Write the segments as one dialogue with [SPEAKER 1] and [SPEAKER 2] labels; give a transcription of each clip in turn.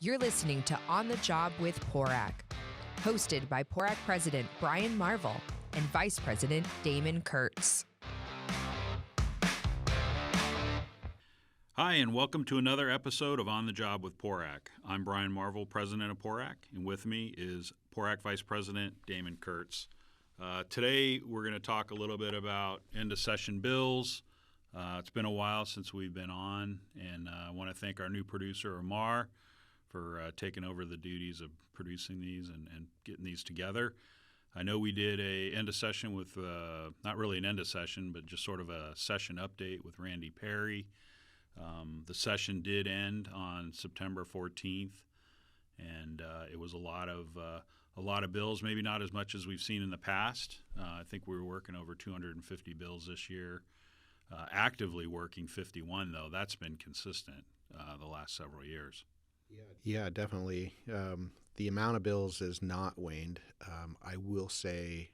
[SPEAKER 1] You're listening to On the Job with PORAC, hosted by PORAC President Brian Marvel and Vice President Damon Kurtz.
[SPEAKER 2] Hi, and welcome to another episode of On the Job with PORAC. I'm Brian Marvel, President of PORAC, and with me is PORAC Vice President Damon Kurtz. Today, we're going to talk a little bit about end-of-session bills. It's been a while since we've been on, and I want to thank our new producer, Amar, for taking over the duties of producing these and getting these together. I know we did a end-of-session with, not really an end-of-session, but just sort of a session update with Randy Perry. The session did end on September 14th, and it was a lot of bills, maybe not as much as we've seen in the past. I think we were working over 250 bills this year. Actively working 51, though. That's been consistent the last several years.
[SPEAKER 3] Yeah, definitely. The amount of bills has not waned. I will say,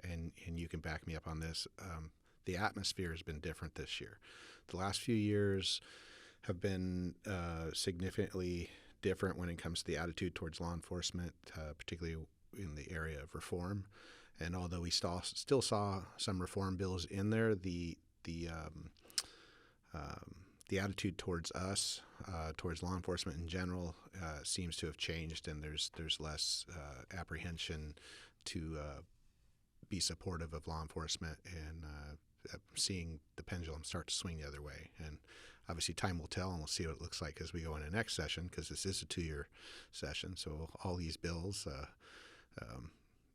[SPEAKER 3] and you can back me up on this, the atmosphere has been different this year. The last few years have been significantly different when it comes to the attitude towards law enforcement, particularly in the area of reform. And although we still saw some reform bills in there, the attitude towards us, towards law enforcement in general, seems to have changed, and there's less apprehension to be supportive of law enforcement, and seeing the pendulum start to swing the other way. And obviously time will tell, and we'll see what it looks like as we go into next session, because this is a 2-year session. So all these bills,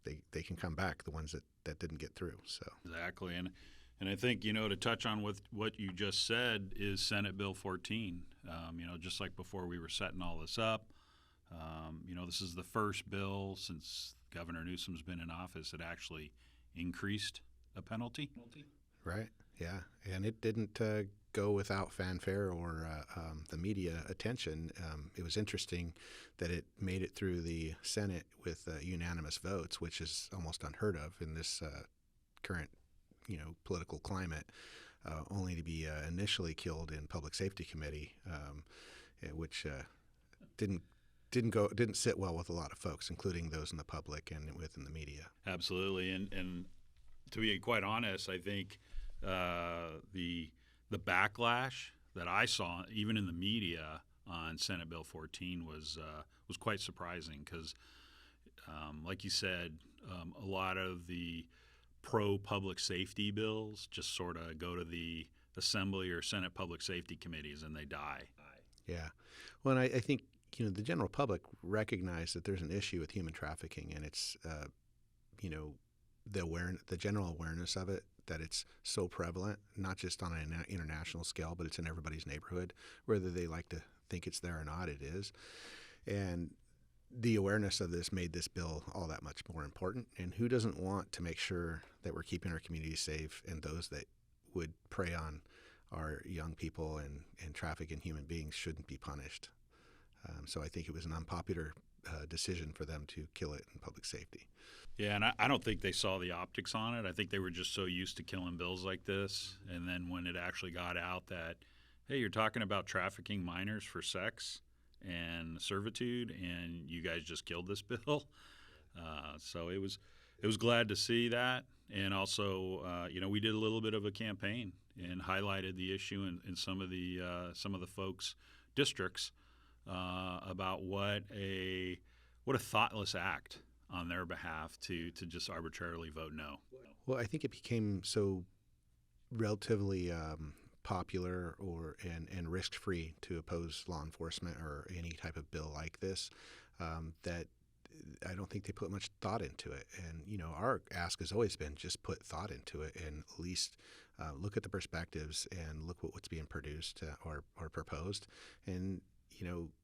[SPEAKER 3] they can come back, the ones that didn't get through. So
[SPEAKER 2] Exactly. And I think, to touch on with what you just said is Senate Bill 14. Just like before we were setting all this up, this is the first bill since Governor Newsom's been in office that actually increased a penalty.
[SPEAKER 3] Right, yeah. And it didn't go without fanfare or the media attention. It was interesting that it made it through the Senate with unanimous votes, which is almost unheard of in this current political climate, only to be initially killed in Public Safety Committee, which didn't sit well with a lot of folks, including those in the public and within the media.
[SPEAKER 2] Absolutely, and to be quite honest, I think the backlash that I saw, even in the media, on Senate Bill 14 was quite surprising because, like you said, a lot of the pro-public safety bills just sort of go to the Assembly or Senate Public Safety Committees and they die.
[SPEAKER 3] Yeah. Well, and I think, the general public recognize that there's an issue with human trafficking, and it's, the general awareness of it, that it's so prevalent, not just on an international scale, but it's in everybody's neighborhood. Whether they like to think it's there or not, it is. And the awareness of this made this bill all that much more important. And who doesn't want to make sure that we're keeping our community safe, and those that would prey on our young people and traffic in human beings shouldn't be punished. So I think it was an unpopular decision for them to kill it in public safety.
[SPEAKER 2] Yeah, and I don't think they saw the optics on it. I think they were just so used to killing bills like this. And then when it actually got out that, hey, you're talking about trafficking minors for sex and servitude, and you guys just killed this bill. So it was glad to see that. And also, we did a little bit of a campaign and highlighted the issue in some of the folks' districts about what a thoughtless act on their behalf to just arbitrarily vote no.
[SPEAKER 3] Well, I think it became so relatively popular and risk-free to oppose law enforcement or any type of bill like this that I don't think they put much thought into it. And, our ask has always been just put thought into it and at least look at the perspectives and look what's being produced or proposed, and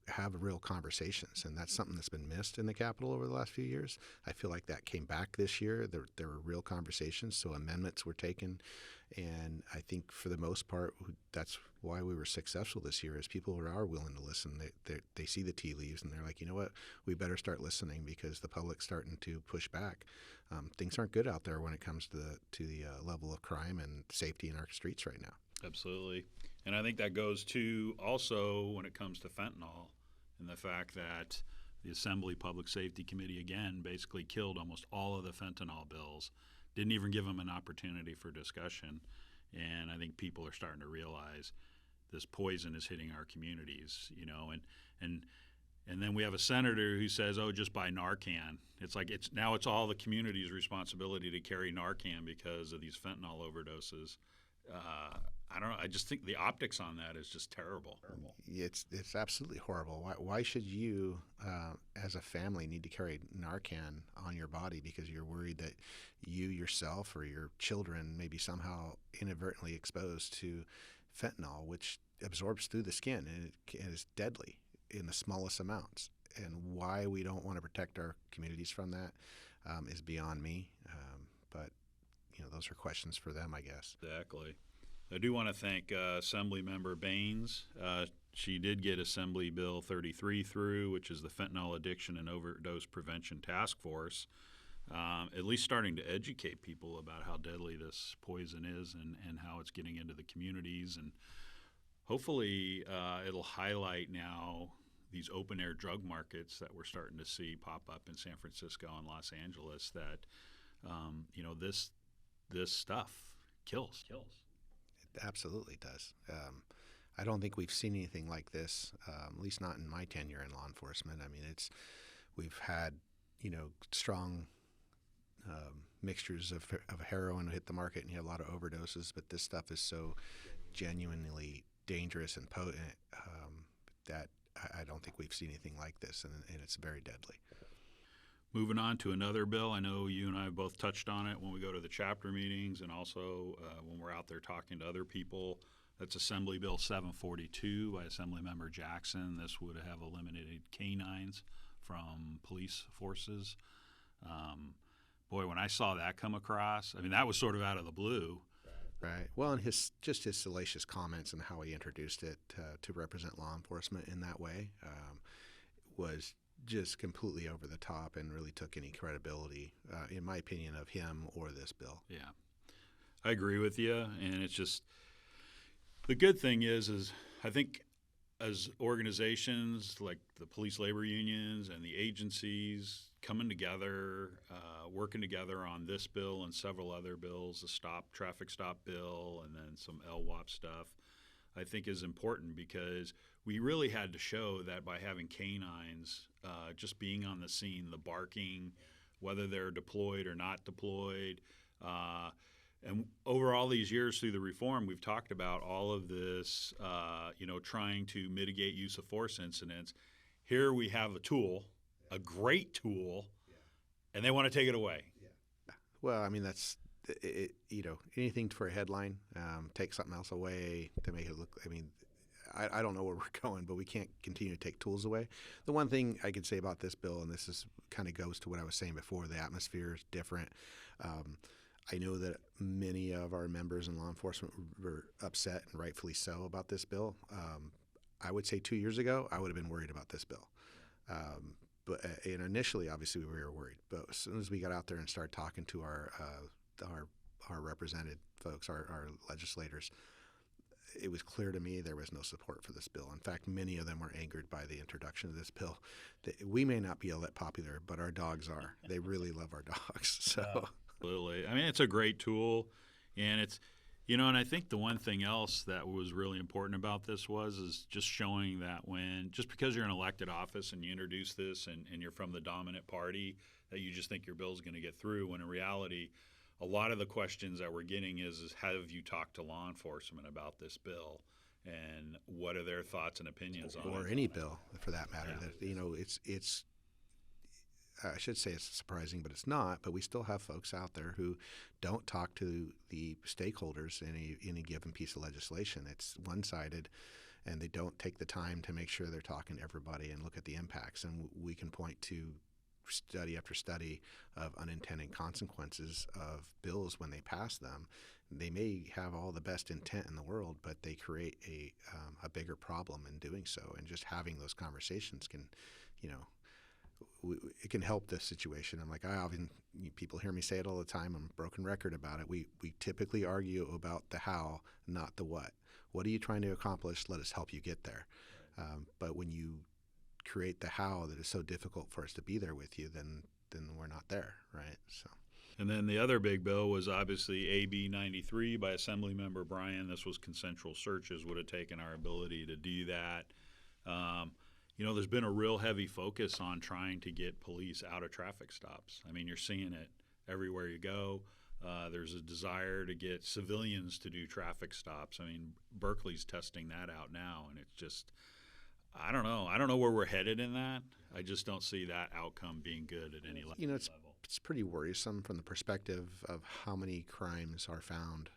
[SPEAKER 3] have real conversations. And that's something that's been missed in the Capitol over the last few years. I feel like that came back this year. There were real conversations, so amendments were taken. And I think for the most part, that's why we were successful this year, is people are willing to listen. They see the tea leaves, and they're like, you know what, we better start listening because the public's starting to push back. Things aren't good out there when it comes to the level of crime and safety in our streets right now.
[SPEAKER 2] Absolutely. And I think that goes to also when it comes to fentanyl and the fact that the Assembly Public Safety Committee, again, basically killed almost all of the fentanyl bills, didn't even give them an opportunity for discussion. And I think people are starting to realize this poison is hitting our communities, and then we have a senator who says, "Oh, just buy Narcan." It's like it's all the community's responsibility to carry Narcan because of these fentanyl overdoses. I don't know. I just think the optics on that is just terrible.
[SPEAKER 3] It's absolutely horrible. Why should you, as a family, need to carry Narcan on your body because you're worried that you yourself or your children may be somehow inadvertently exposed to fentanyl, which absorbs through the skin and it is deadly in the smallest amounts? And why we don't want to protect our communities from that is beyond me. But those are questions for them, I guess.
[SPEAKER 2] Exactly. I do want to thank Assembly Member Baines. She did get Assembly Bill 33 through, which is the Fentanyl Addiction and Overdose Prevention Task Force, at least starting to educate people about how deadly this poison is and how it's getting into the communities. And hopefully it'll highlight now these open-air drug markets that we're starting to see pop up in San Francisco and Los Angeles that, this stuff kills.
[SPEAKER 3] It absolutely does. I don't think we've seen anything like this, at least not in my tenure in law enforcement. I mean, we've had, strong mixtures of heroin hit the market and you have a lot of overdoses, but this stuff is so genuinely dangerous and potent that I don't think we've seen anything like this, and it's very deadly.
[SPEAKER 2] Moving on to another bill, I know you and I have both touched on it when we go to the chapter meetings and also when we're out there talking to other people. That's Assembly Bill 742 by Assemblymember Jackson. This would have eliminated canines from police forces. Boy, when I saw that come across, I mean, that was sort of out of the blue.
[SPEAKER 3] Right. Well, and his salacious comments and how he introduced it to represent law enforcement in that way was just completely over the top and really took any credibility, in my opinion, of him or this bill.
[SPEAKER 2] Yeah, I agree with you, and it's just the good thing is I think as organizations like the police labor unions and the agencies coming together, working together on this bill and several other bills, the traffic stop bill, and then some LWOP stuff, I think is important because we really had to show that by having canines, just being on the scene, the barking, whether they're deployed or not deployed, and over all these years through the reform, we've talked about all of this, trying to mitigate use of force incidents. Here we have a tool, a great tool, and they want to take it away.
[SPEAKER 3] Yeah. Well, I mean, that's it, anything for a headline, take something else away to make it look. I mean, I don't know where we're going, but we can't continue to take tools away. The one thing I could say about this bill, and this is kind of goes to what I was saying before, the atmosphere is different. I know that many of our members in law enforcement were upset, and rightfully so, about this bill. I would say 2 years ago, I would have been worried about this bill. But initially, obviously, we were worried. But as soon as we got out there and started talking to our represented folks, our legislators, it was clear to me there was no support for this bill. In fact, many of them were angered by the introduction of this bill. We may not be all that popular, but our dogs are. They really love our dogs. So.
[SPEAKER 2] Absolutely. I mean, it's a great tool, and it's, and I think the one thing else that was really important about this is just showing that just because you're in elected office and you introduce this and you're from the dominant party, that you just think your bill is going to get through, when in reality, a lot of the questions that we're getting is have you talked to law enforcement about this bill, and what are their thoughts and opinions on it?
[SPEAKER 3] Or any bill, for that matter.
[SPEAKER 2] Yeah.
[SPEAKER 3] That, it's I should say it's surprising, but it's not. But we still have folks out there who don't talk to the stakeholders in any given piece of legislation. It's one-sided, and they don't take the time to make sure they're talking to everybody and look at the impacts. And we can point to study after study of unintended consequences of bills when they pass them. They may have all the best intent in the world, but they create a bigger problem in doing so. And just having those conversations can, it can help this situation. I'm like, people hear me say it all the time. I'm a broken record about it. We typically argue about the how, not the what. What are you trying to accomplish? Let us help you get there. But when you create the how that is so difficult for us to be there with you, then we're not there, right? So.
[SPEAKER 2] And then the other big bill was obviously AB 93 by Assemblymember Bryan. This was consensual searches, would have taken our ability to do that. There's been a real heavy focus on trying to get police out of traffic stops. I mean, you're seeing it everywhere you go. There's a desire to get civilians to do traffic stops. I mean, Berkeley's testing that out now, and it's just, I don't know. I don't know where we're headed in that. I just don't see that outcome being good at any level.
[SPEAKER 3] It's pretty worrisome from the perspective of how many crimes are found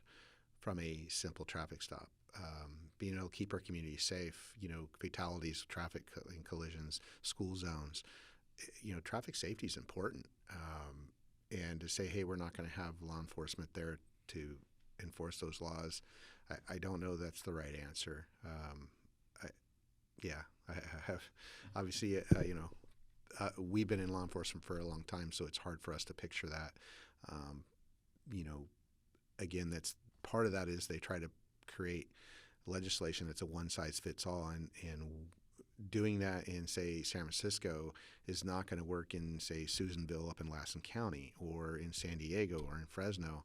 [SPEAKER 3] from a simple traffic stop. Being able to keep our community safe, fatalities, traffic collisions, school zones, traffic safety is important. And to say, hey, we're not going to have law enforcement there to enforce those laws, I don't know that's the right answer. I have obviously, we've been in law enforcement for a long time, so it's hard for us to picture that. Again, that's part of that is they try to create legislation that's a one-size-fits-all, and doing that in, say, San Francisco is not going to work in, say, Susanville up in Lassen County or in San Diego or in Fresno.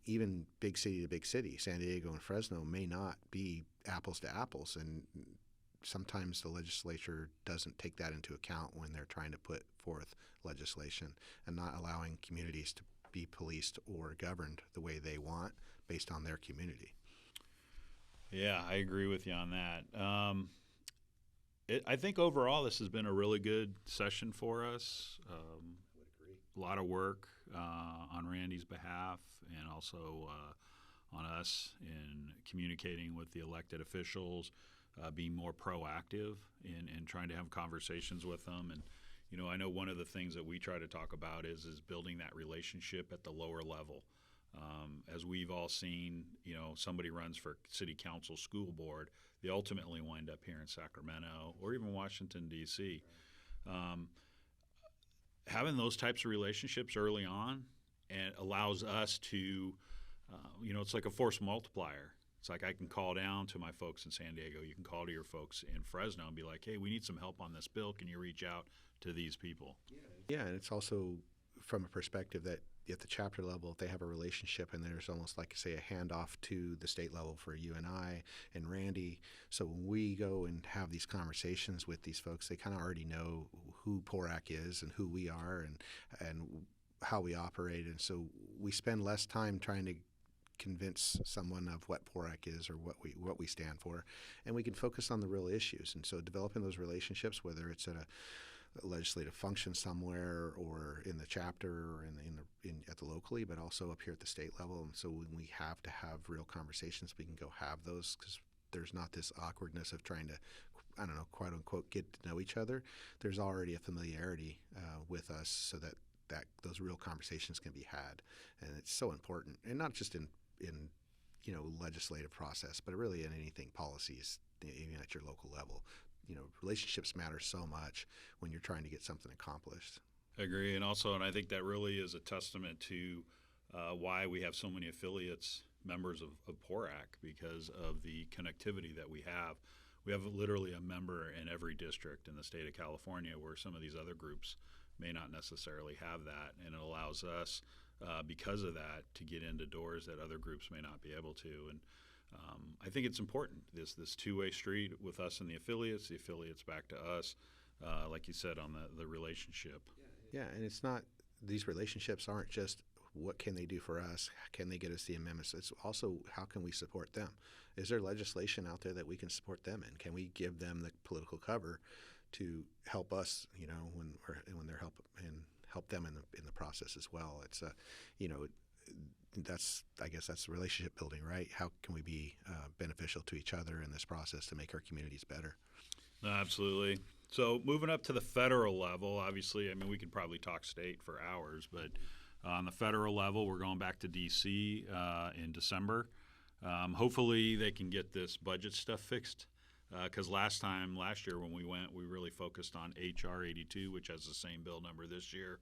[SPEAKER 3] Even big city to big city, San Diego and Fresno may not be apples to apples, and sometimes the legislature doesn't take that into account when they're trying to put forth legislation and not allowing communities to be policed or governed the way they want based on their community.
[SPEAKER 2] Yeah, I agree with you on that. I think overall this has been a really good session for us.
[SPEAKER 3] I would agree.
[SPEAKER 2] A lot of work on Randy's behalf and also on us in communicating with the elected officials, being more proactive in trying to have conversations with them. And, I know one of the things that we try to talk about is building that relationship at the lower level. As we've all seen, somebody runs for city council, school board, they ultimately wind up here in Sacramento or even Washington, D.C. Having those types of relationships early on and allows us to, it's like a force multiplier. It's like I can call down to my folks in San Diego. You can call to your folks in Fresno and be like, hey, we need some help on this bill. Can you reach out to these people?
[SPEAKER 3] Yeah, and it's also from a perspective that at the chapter level, if they have a relationship and there's almost like, say, a handoff to the state level for you and I and Randy. So when we go and have these conversations with these folks, they kind of already know who PORAC is and who we are and how we operate. And so we spend less time trying to convince someone of what PORAC is or what we stand for, and we can focus on the real issues. And so developing those relationships, whether it's at a legislative function somewhere or in the chapter or at the locally, but also up here at the state level. And so when we have to have real conversations, we can go have those because there's not this awkwardness of trying to, quote unquote, get to know each other. There's already a familiarity with us so that those real conversations can be had. And it's so important, and not just in legislative process, but really in anything policies, even at your local level. Relationships matter so much when you're trying to get something accomplished.
[SPEAKER 2] I agree, and I think that really is a testament to why we have so many affiliates, members of PORAC, because of the connectivity that we have. We have literally a member in every district in the state of California, where some of these other groups may not necessarily have that, and it allows us, because of that, to get into doors that other groups may not be able to. And I think it's important, this two-way street with us and the affiliates back to us, like you said, on the relationship.
[SPEAKER 3] Yeah, and it's not, these relationships aren't just what can they do for us, can they get us the amendments, it's also how can we support them. Is there legislation out there that we can support them in? Can we give them the political cover to help us, when they're help them in the process as well? It's I guess that's relationship building, right? How can we be beneficial to each other in this process to make our communities better?
[SPEAKER 2] No, absolutely. So moving up to the federal level, obviously, we could probably talk state for hours, but on the federal level, we're going back to D.C. In December. Hopefully they can get this budget stuff fixed, because last year when we went, we really focused on H.R. 82, which has the same bill number this year,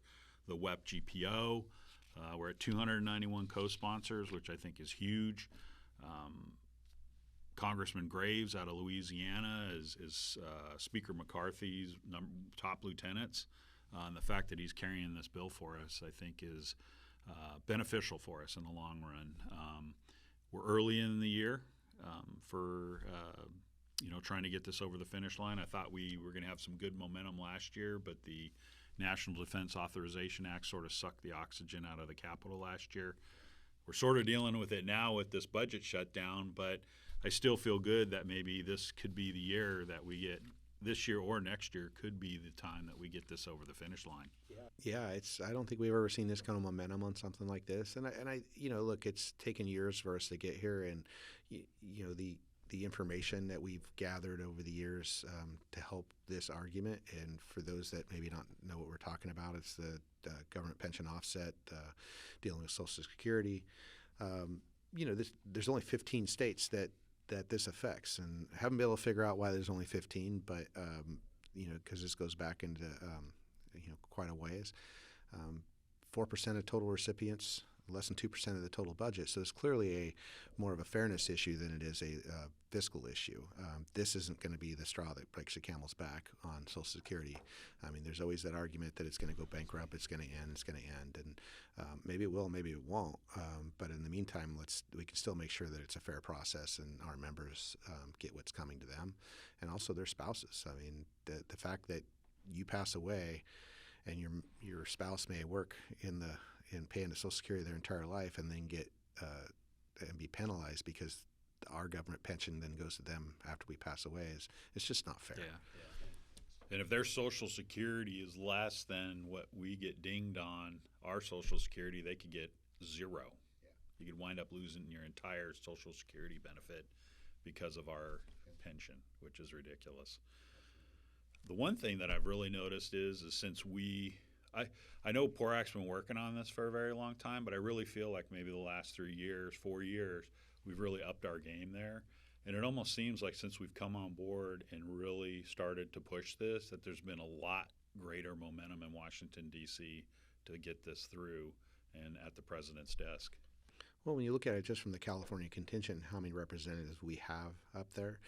[SPEAKER 2] the WEP GPO. We're at 291 co-sponsors, which I think is huge. Congressman Graves out of Louisiana is Speaker McCarthy's top lieutenants. And the fact that he's carrying this bill for us, I think, is beneficial for us in the long run. We're early in the year for trying to get this over the finish line. I thought we were going to have some good momentum last year, but the National Defense Authorization Act sort of sucked the oxygen out of the Capitol last year. We're sort of dealing with it now with this budget shutdown, but I still feel good that maybe this could be the year that we get, this year or next year could be the time that we get this over the finish line.
[SPEAKER 3] Yeah, I don't think we've ever seen this kind of momentum on something like this. And I look, it's taken years for us to get here, and the information that we've gathered over the years to help this argument. And for those that maybe not know what we're talking about, it's the government pension offset, dealing with Social Security. There's only 15 states that this affects, and haven't been able to figure out why there's only 15, but because this goes back into quite a ways. 4% of total recipients, less than 2% of the total budget. So it's clearly more of a fairness issue than it is a fiscal issue. This isn't going to be the straw that breaks the camel's back on Social Security. I mean, there's always that argument that it's going to go bankrupt, it's going to end, and maybe it will, maybe it won't. But in the meantime, we can still make sure that it's a fair process and our members get what's coming to them, and also their spouses. I mean, the fact that you pass away and your spouse may work in paying the Social Security their entire life and then get and be penalized because our government pension then goes to them after we pass away it's just not fair.
[SPEAKER 2] Yeah. And if their Social Security is less than what we get dinged on our Social Security, they could get zero. Yeah. You could wind up losing your entire Social Security benefit because of our pension, which is ridiculous. The one thing that I've really noticed is since I know PORAC's been working on this for a very long time, but I really feel like maybe the last 4 years, we've really upped our game there. And it almost seems like since we've come on board and really started to push this, that there's been a lot greater momentum in Washington, D.C. to get this through and at the president's desk.
[SPEAKER 3] Well, when you look at it just from the California contingent, how many representatives we have up there,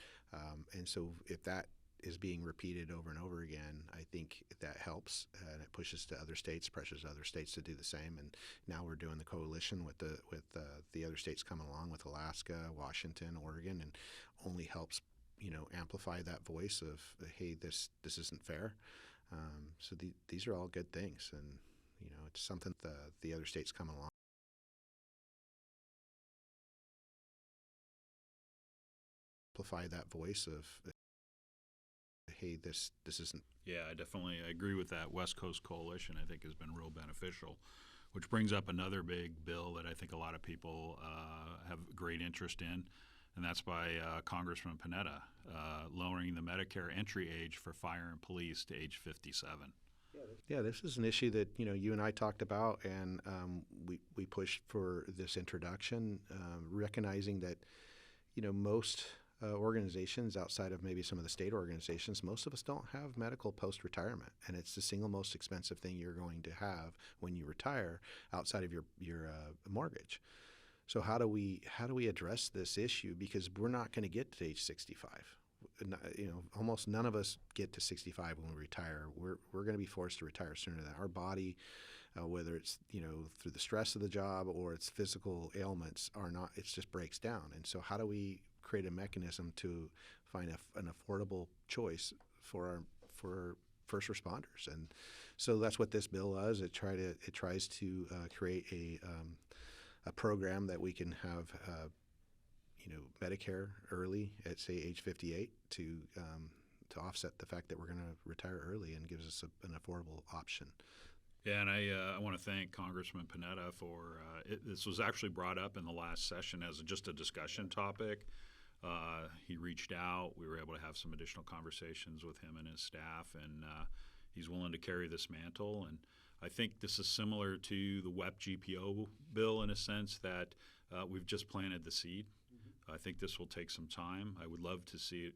[SPEAKER 3] and so if that is being repeated over and over again, I think that helps, and it pushes to other states, pressures other states to do the same. And now we're doing the coalition with the other states coming along with Alaska, Washington, Oregon, and only helps amplify that voice of, hey, this isn't fair. So these are all good things, and it's something the other states coming along. Amplify that voice of, hey, this isn't.
[SPEAKER 2] Yeah, I agree with that. West Coast Coalition, I think, has been real beneficial, which brings up another big bill that I think a lot of people have great interest in, and that's by Congressman Panetta, lowering the Medicare entry age for fire and police to age 57.
[SPEAKER 3] Yeah, this is an issue that you and I talked about, and we pushed for this introduction, recognizing that most organizations outside of maybe some of the state organizations, most of us don't have medical post-retirement, and it's the single most expensive thing you're going to have when you retire outside of your mortgage. So how do we address this issue? Because we're not going to get to age 65. Almost none of us get to 65 when we retire. We're going to be forced to retire sooner than that. Our body, whether it's through the stress of the job or it's physical ailments, it just breaks down. And so how do we create a mechanism to find an affordable choice for first responders? And so that's what this bill does. It tries to create a program that we can have Medicare early at, say, age 58 to offset the fact that we're going to retire early, and gives us an affordable option.
[SPEAKER 2] Yeah, and I want to thank Congressman Panetta for this was actually brought up in the last session as just a discussion topic. He reached out. We were able to have some additional conversations with him and his staff, and he's willing to carry this mantle. And I think this is similar to the WEP GPO bill in a sense that we've just planted the seed. I think this will take some time. I would love to see it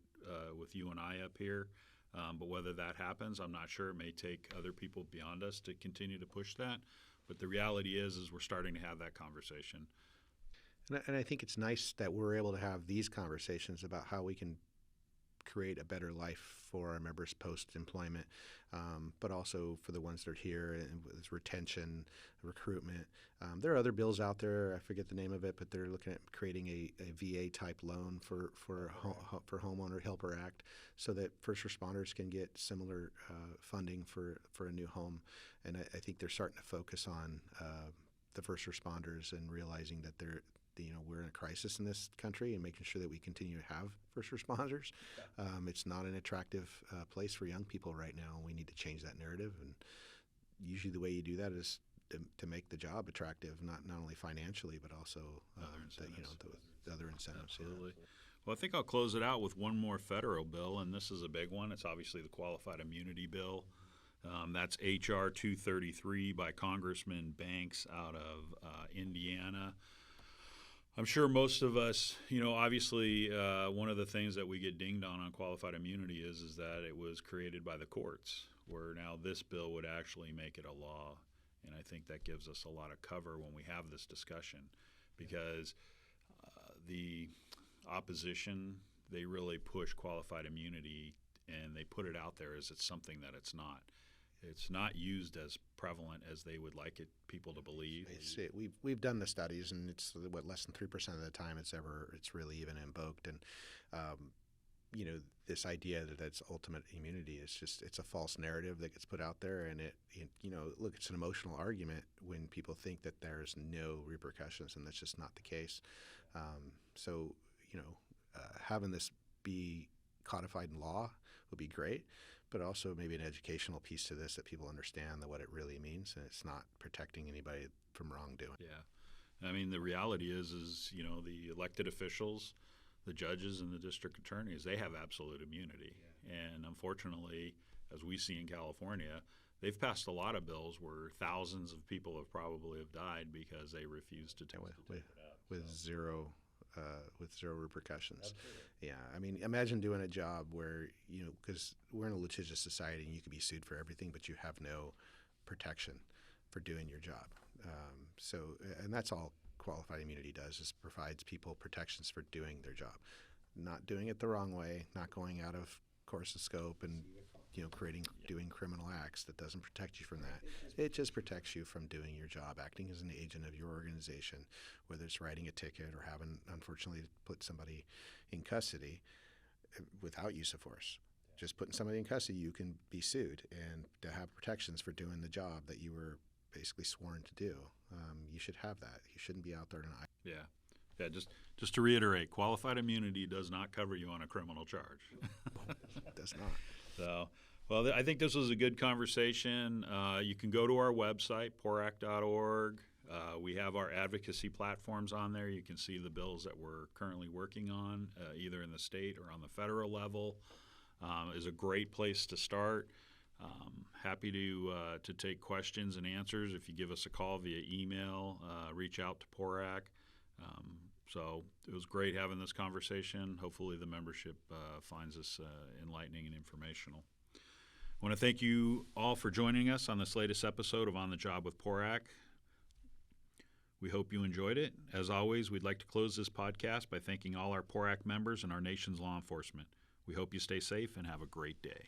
[SPEAKER 2] with you and I up here, but whether that happens, I'm not sure. It may take other people beyond us to continue to push that. But the reality is we're starting to have that conversation.
[SPEAKER 3] And I think it's nice that we're able to have these conversations about how we can create a better life for our members post-employment, but also for the ones that are here, and with retention, recruitment. There are other bills out there. I forget the name of it, but they're looking at creating a VA type loan for Homeowner Helper Act, so that first responders can get similar funding for a new home. And I think they're starting to focus on the first responders and realizing that we're in a crisis in this country, and making sure that we continue to have first responders. It's not an attractive place for young people right now, and we need to change that narrative. And usually the way you do that is to make the job attractive, not only financially, but also the other incentives.
[SPEAKER 2] Absolutely. Yeah. Well, I think I'll close it out with one more federal bill, and this is a big one. It's obviously the Qualified Immunity Bill. That's H.R. 233 by Congressman Banks out of Indiana. I'm sure most of us, obviously one of the things that we get dinged on qualified immunity is that it was created by the courts, where now this bill would actually make it a law. And I think that gives us a lot of cover when we have this discussion, because the opposition, they really push qualified immunity, and they put it out there as it's something that it's not. It's not used as prevalent as they would like people to believe.
[SPEAKER 3] We've done the studies, and it's less than 3% of the time it's really even invoked. And this idea that it's ultimate immunity is it's a false narrative that gets put out there. And look, it's an emotional argument when people think that there's no repercussions, and that's just not the case. Having this be codified in law would be great, but also maybe an educational piece to this, that people understand what it really means, and it's not protecting anybody from wrongdoing.
[SPEAKER 2] Yeah. I mean, the reality is the elected officials, the judges and the district attorneys, they have absolute immunity. Yeah. And unfortunately, as we see in California, they've passed a lot of bills where thousands of people have probably died because they refused to take it out.
[SPEAKER 3] With zero repercussions. Absolutely. Yeah, I mean, imagine doing a job where, because we're in a litigious society and you can be sued for everything, but you have no protection for doing your job. And that's all qualified immunity does, is provides people protections for doing their job, not doing it the wrong way, not going out of course of scope, and doing criminal acts. That doesn't protect you from that. It just protects you from doing your job, acting as an agent of your organization, whether it's writing a ticket or having, unfortunately, put somebody in custody without use of force. Just putting somebody in custody, you can be sued, and to have protections for doing the job that you were basically sworn to do. You should have that. You shouldn't be out there tonight.
[SPEAKER 2] Yeah. Just to reiterate, qualified immunity does not cover you on a criminal charge.
[SPEAKER 3] It does not.
[SPEAKER 2] So, well, I think this was a good conversation. You can go to our website, PORAC.org. We have our advocacy platforms on there. You can see the bills that we're currently working on, either in the state or on the federal level. Is a great place to start. Happy to take questions and answers. If you give us a call via email, reach out to PORAC. So it was great having this conversation. Hopefully the membership finds this enlightening and informational. I want to thank you all for joining us on this latest episode of On the Job with PORAC. We hope you enjoyed it. As always, we'd like to close this podcast by thanking all our PORAC members and our nation's law enforcement. We hope you stay safe and have a great day.